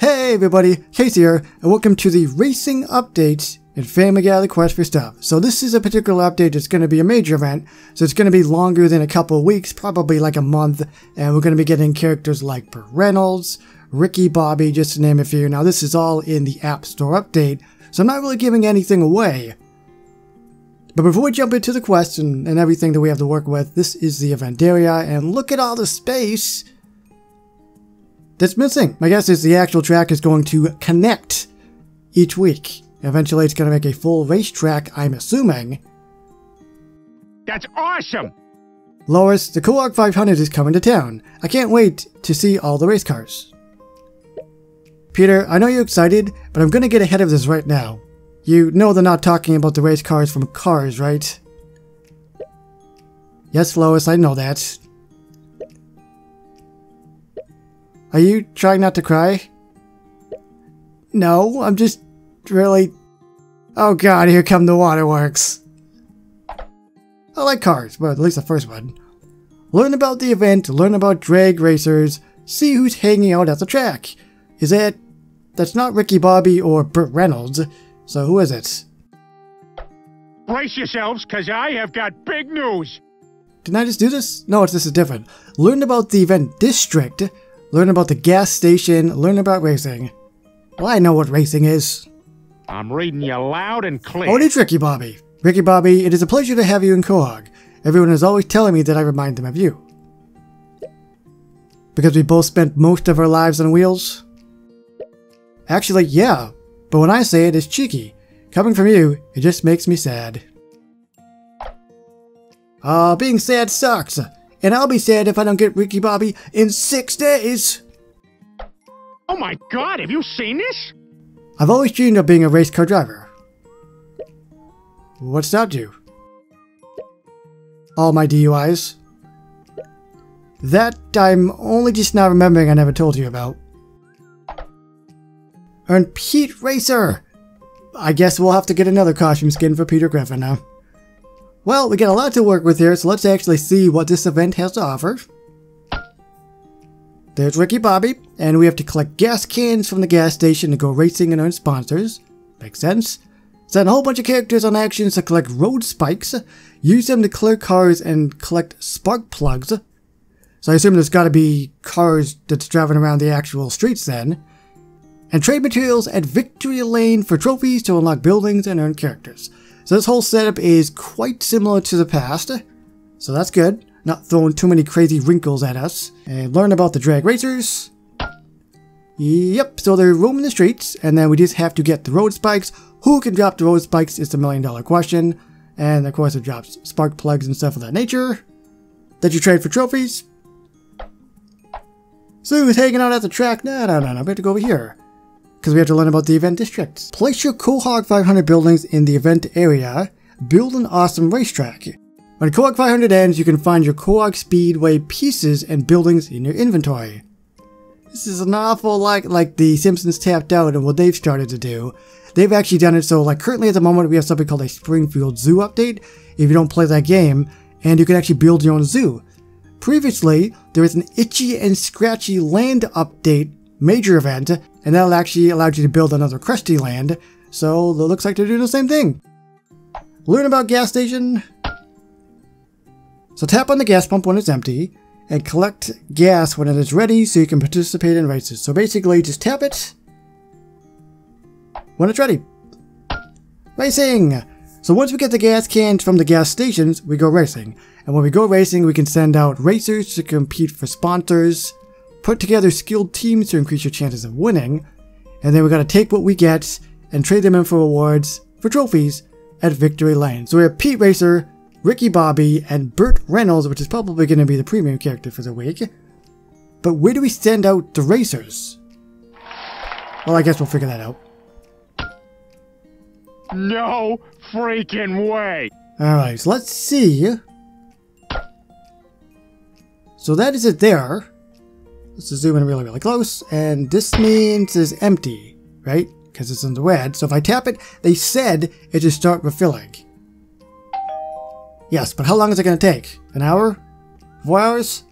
Hey everybody, Case here, and welcome to the racing update in Family Guy: The Quest for Stuff. So this is a particular update that's going to be a major event, so it's going to be longer than a couple of weeks, probably like a month, and we're going to be getting characters like Burt Reynolds, Ricky Bobby, just to name a few. Now this is all in the App Store update, so I'm not really giving anything away. But before we jump into the quest and everything that we have to work with, this is the event area, and look at all the space that's missing. My guess is the actual track is going to connect each week. Eventually it's going to make a full racetrack, I'm assuming. That's awesome! Lois, the Quahog 500 is coming to town. I can't wait to see all the race cars. Peter, I know you're excited, but I'm going to get ahead of this right now. You know they're not talking about the race cars from Cars, right? Yes, Lois, I know that. Are you trying not to cry? No, I'm just really... Oh god, here come the waterworks. I like Cars, but at least the first one. Learn about the event, learn about drag racers, see who's hanging out at the track. That's not Ricky Bobby or Burt Reynolds, so who is it? Brace yourselves, cause I have got big news! Didn't I just do this? No, this is different. Learn about the event district, learn about the gas station, learn about racing. Well, I know what racing is. I'm reading you loud and clear. Oh, it's Ricky Bobby. Ricky Bobby, it is a pleasure to have you in Quahog. Everyone is always telling me that I remind them of you. Because we both spent most of our lives on wheels? Actually, yeah. But when I say it, it's cheeky. Coming from you, it just makes me sad. Being sad sucks. And I'll be sad if I don't get Ricky Bobby in 6 days. Oh my god, have you seen this? I've always dreamed of being a race car driver. What stopped you? All my DUIs. That I'm only just now remembering I never told you about. Earn Pete Racer! I guess we'll have to get another costume skin for Peter Griffin now. Well, we got a lot to work with here, so let's actually see what this event has to offer. There's Ricky Bobby, and we have to collect gas cans from the gas station to go racing and earn sponsors. Makes sense. Send a whole bunch of characters on actions to collect road spikes, use them to clear cars and collect spark plugs. So I assume there's gotta be cars that's driving around the actual streets then. And trade materials at Victory Lane for trophies to unlock buildings and earn characters. So this whole setup is quite similar to the past, so that's good. Not throwing too many crazy wrinkles at us. And learn about the drag racers. Yep, so they're roaming the streets, and then we just have to get the road spikes. Who can drop the road spikes is the $1,000,000 question. And of course it drops spark plugs and stuff of that nature that you trade for trophies. So who's hanging out at the track? No, we have to go over here. Because we have to learn about the event districts. Place your Quahog 500 buildings in the event area. Build an awesome racetrack. When Quahog 500 ends, you can find your Quahog Speedway pieces and buildings in your inventory. This is an awful like the Simpsons tapped out and what they've started to do. They've actually done it so like currently at the moment we have something called a Springfield Zoo update if you don't play that game, and you can actually build your own zoo. Previously, there was an Itchy and Scratchy Land update major event, and that'll actually allow you to build another Krusty Land, so it looks like they're doing the same thing. Learn about gas station. So tap on the gas pump when it's empty, and collect gas when it is ready so you can participate in races. So basically, just tap it when it's ready. Racing! So once we get the gas cans from the gas stations, we go racing. And when we go racing, we can send out racers to compete for sponsors, put together skilled teams to increase your chances of winning, and then we gotta take what we get and trade them in for rewards, for trophies, at Victory Lane. So we have Pete Racer, Ricky Bobby, and Burt Reynolds, which is probably going to be the premium character for the week. But where do we send out the racers? Well, I guess we'll figure that out. No freaking way! Alright, so let's see. So that is it there. Let's zoom in really close, and this means it's empty, right? Because it's in the red. So if I tap it, they said it should start refilling. Yes, but how long is it going to take? An hour? 4 hours?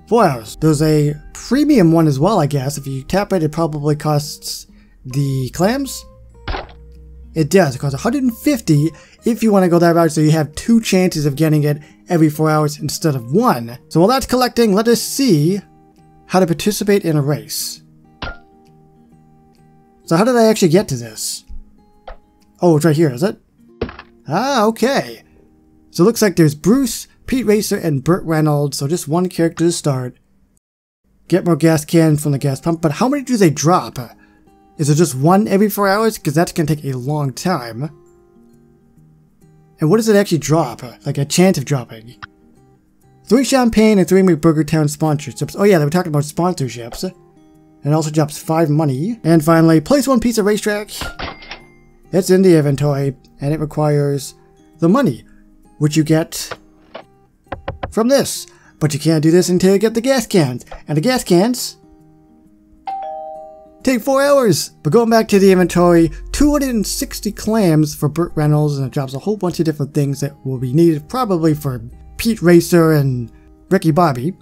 4 hours. There's a premium one as well, I guess. If you tap it, it probably costs the clams. It does. It costs 150 if you want to go that route, so you have 2 chances of getting it every 4 hours instead of 1. So while that's collecting, let us see how to participate in a race. So how did I actually get to this? Oh, it's right here, is it? Ah, okay. So it looks like there's Bruce, Pete Racer, and Burt Reynolds, so just 1 character to start. Get more gas cans from the gas pump, but how many do they drop? Is it just 1 every 4 hours? Because that's going to take a long time. And what does it actually drop? Like a chance of dropping. 3 champagne and 3 McBurgertown sponsorships. Oh yeah, they were talking about sponsorships. And it also drops 5 money. And finally, place 1 piece of racetrack. It's in the inventory, and it requires the money, which you get from this. But you can't do this until you get the gas cans. And the gas cans take 4 hours. But going back to the inventory, 260 clams for Burt Reynolds, and it drops a whole bunch of different things that will be needed probably for Pete Racer and Ricky Bobby.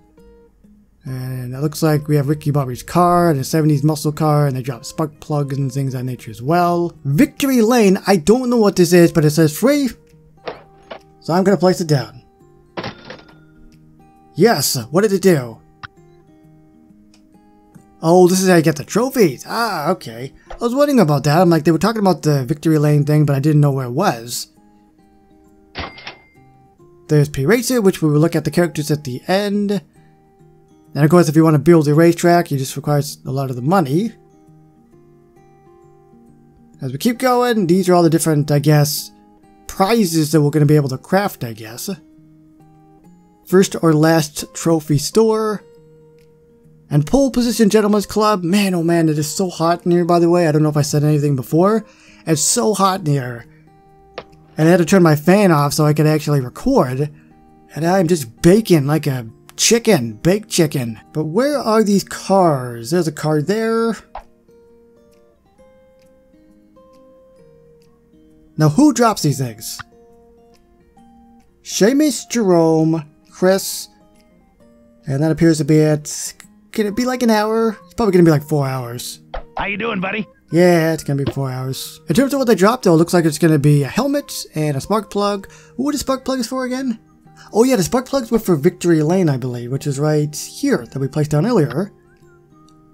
And it looks like we have Ricky Bobby's car and a 70s muscle car, and they drop spark plugs and things of that nature as well. Victory Lane, I don't know what this is, but it says free. So I'm going to place it down. Yes, what did it do? Oh, this is how you get the trophies. Ah, okay. I was wondering about that. I'm like, they were talking about the Victory Lane thing, but I didn't know where it was. There's P Racer, which we will look at the characters at the end. And of course, if you want to build a racetrack, it just requires a lot of the money. As we keep going, these are all the different, I guess, prizes that we're going to be able to craft, I guess. First or last trophy store. And pole position gentleman's club. Man, oh man, it is so hot in here, by the way. I don't know if I said anything before. It's so hot in here. And I had to turn my fan off so I could actually record. And I'm just baking like a chicken, baked chicken. But where are these cars? There's a car there. Now who drops these things? Seamus, Jerome, Chris, and that appears to be it. Can it be like an hour? It's probably gonna be like 4 hours. How you doing, buddy? Yeah, it's gonna be 4 hours. In terms of what they dropped though, it looks like it's gonna be a helmet and a spark plug. What are spark plugs for again? Oh yeah, the spark plugs were for Victory Lane, I believe, which is right here that we placed down earlier.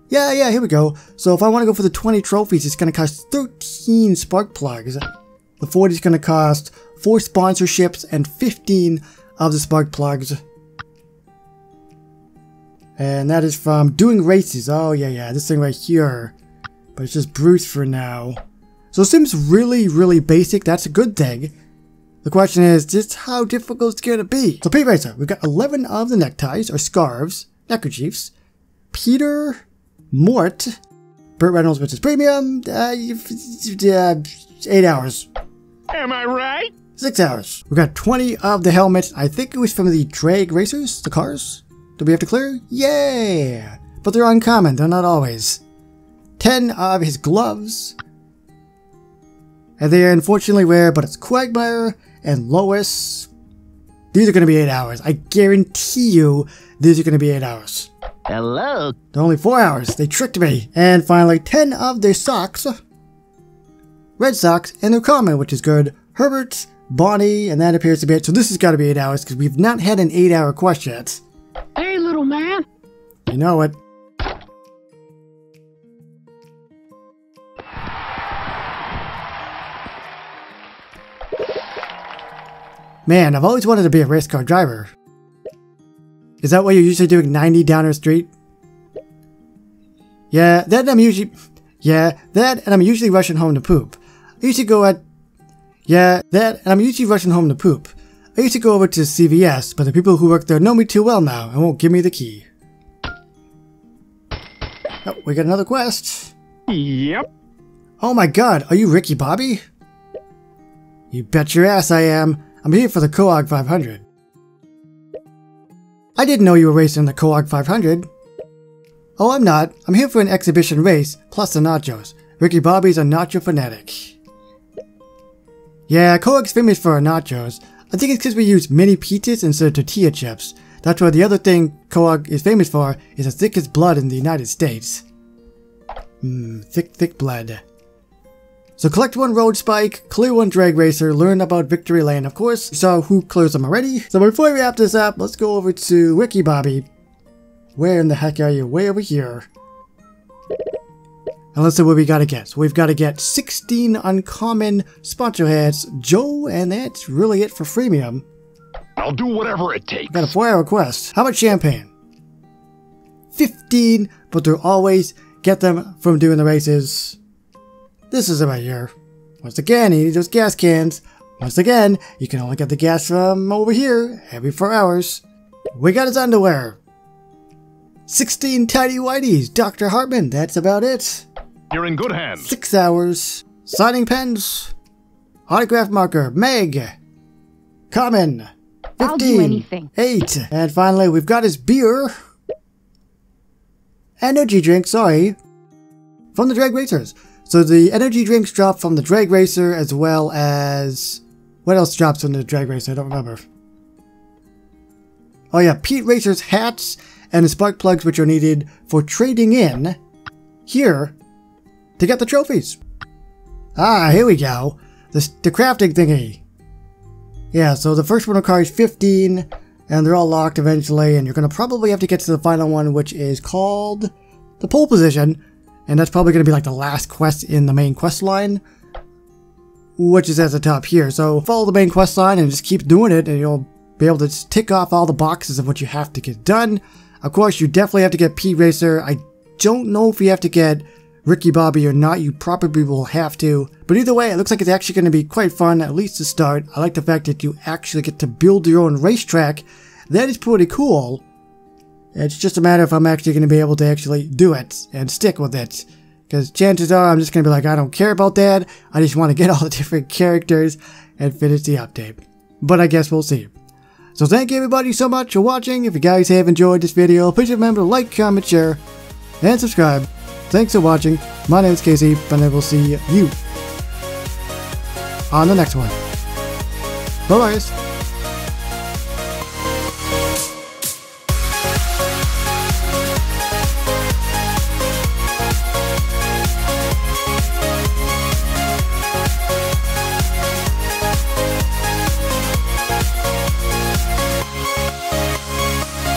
Yeah, here we go. So if I want to go for the 20 trophies, it's going to cost 13 spark plugs. The 40 is going to cost 4 sponsorships and 15 of the spark plugs. And that is from doing races. Oh yeah, this thing right here. But it's just Bruce for now. So it seems really basic. That's a good thing. The question is just how difficult it's going to be. So Pete Racer, we've got 11 of the neckties, or scarves, neckerchiefs. Peter, Mort, Burt Reynolds, which is premium, 8 hours. Am I right? 6 hours. We've got 20 of the helmets. I think it was from the drag racers, the cars. Do we have to clear? Yeah! But they're uncommon, they're not always. 10 of his gloves. And they are unfortunately rare, but it's Quagmire and Lois. These are going to be 8 hours. I guarantee you these are going to be 8 hours. Hello. They're only 4 hours. They tricked me. And finally, 10 of their socks. Red socks, and they're common, which is good. Herbert, Bonnie, and that appears to be it. So this has got to be 8 hours, because we've not had an 8-hour quest yet. Hey, little man. You know it. Man, I've always wanted to be a race car driver. Is that why you're usually doing 90 down our street? Yeah, that and I'm usually rushing home to poop. I used to go at... Yeah, that and I'm usually rushing home to poop. I used to go over to CVS, but the people who work there know me too well now and won't give me the key. Oh, we got another quest. Yep. Oh my god, are you Ricky Bobby? You bet your ass I am. I'm here for the Quahog 500. I didn't know you were racing the Quahog 500. Oh, I'm not. I'm here for an exhibition race, plus the nachos. Ricky Bobby's a nacho fanatic. Yeah, Quahog's famous for our nachos. I think it's because we use mini pizzas instead of tortilla chips. That's why the other thing Quahog is famous for is the thickest blood in the United States. Thick blood. So collect 1 road spike, clear 1 drag racer, learn about Victory Lane, of course. So who clears them already? So before we wrap this up, let's go over to Wiki Bobby. Where in the heck are you? Way over here. And let's see what we gotta get. So we've gotta get 16 uncommon sponsor hats, Joe, and that's really it for freemium. I'll do whatever it takes. Got a 4-hour quest. How about champagne? 15, but they'll always get them from doing the races. This is about here. Once again, you need those gas cans. Once again, you can only get the gas from over here every 4 hours. We got his underwear. 16 tidy whities, Dr. Hartman. That's about it. You're in good hands. 6 hours. Signing pens. Autograph marker, Meg. Common. 15. I'll do anything. 8. And finally, we've got his beer. Energy drink, sorry. From the drag racers. So the energy drinks drop from the drag racer as well as... What else drops from the drag racer? I don't remember. Oh yeah, Pete Racer's hats and the spark plugs, which are needed for trading in here to get the trophies. Ah, here we go. The crafting thingy. Yeah, so the first one requires 15, and they're all locked eventually, and you're going to probably have to get to the final one, which is called the pole position. And that's probably going to be like the last quest in the main quest line, which is at the top here. So follow the main quest line and just keep doing it, and you'll be able to tick off all the boxes of what you have to get done. Of course, you definitely have to get Pete Racer. I don't know if you have to get Ricky Bobby or not. You probably will have to. But either way, it looks like it's actually going to be quite fun, at least to start. I like the fact that you actually get to build your own racetrack. That is pretty cool. It's just a matter if I'm actually going to be able to actually do it and stick with it. Because chances are I'm just going to be like, I don't care about that. I just want to get all the different characters and finish the update. But I guess we'll see. So thank you everybody so much for watching. If you guys have enjoyed this video, please remember to like, comment, share, and subscribe. Thanks for watching. My name is Casey, and I will see you on the next one. Bye-bye.